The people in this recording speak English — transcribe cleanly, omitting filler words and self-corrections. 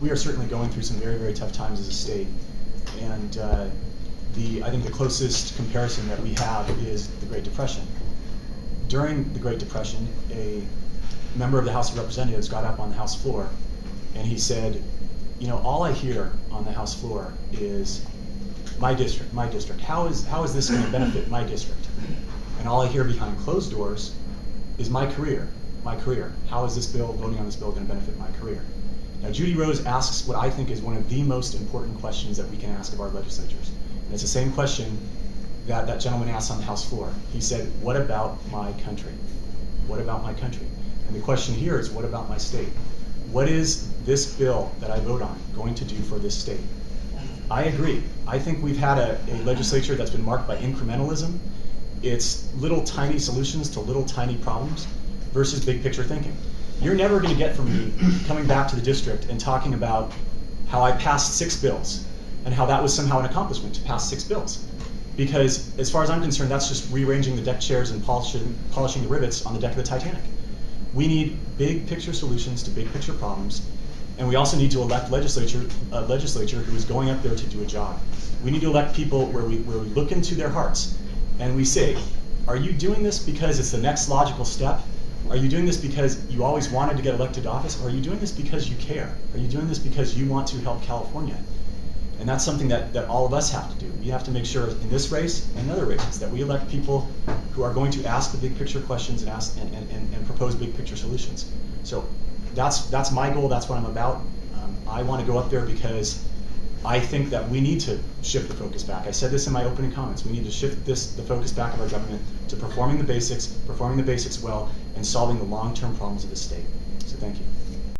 We are certainly going through some very, very tough times as a state, and I think the closest comparison that we have is the Great Depression. During the Great Depression, a member of the House of Representatives got up on the House floor and he said, you know, all I hear on the House floor is my district, my district. How is this going to benefit my district? And all I hear behind closed doors is my career, my career. How is this bill, voting on this bill, going to benefit my career? Now, Judy Rose asks what I think is one of the most important questions that we can ask of our legislatures. And it's the same question that that gentleman asked on the House floor. He said, what about my country? What about my country? And the question here is, what about my state? What is this bill that I vote on going to do for this state? I agree. I think we've had a legislature that's been marked by incrementalism. It's little tiny solutions to little tiny problems versus big picture thinking. You're never going to get from me coming back to the district and talking about how I passed 6 bills and how that was somehow an accomplishment to pass 6 bills. Because as far as I'm concerned, that's just rearranging the deck chairs and polishing the rivets on the deck of the Titanic. We need big picture solutions to big picture problems, and we also need to elect a legislature who is going up there to do a job. We need to elect people where we look into their hearts and we say, are you doing this because it's the next logical step? Are you doing this because you always wanted to get elected to office? Or are you doing this because you care? Are you doing this because you want to help California? And that's something that all of us have to do. We have to make sure in this race and other races that we elect people who are going to ask the big picture questions and ask and propose big picture solutions. So that's my goal, that's what I'm about. I want to go up there because I think that we need to shift the focus back. I said this in my opening comments. We need to shift the focus back of our government to performing the basics well, and solving the long-term problems of the state. So thank you.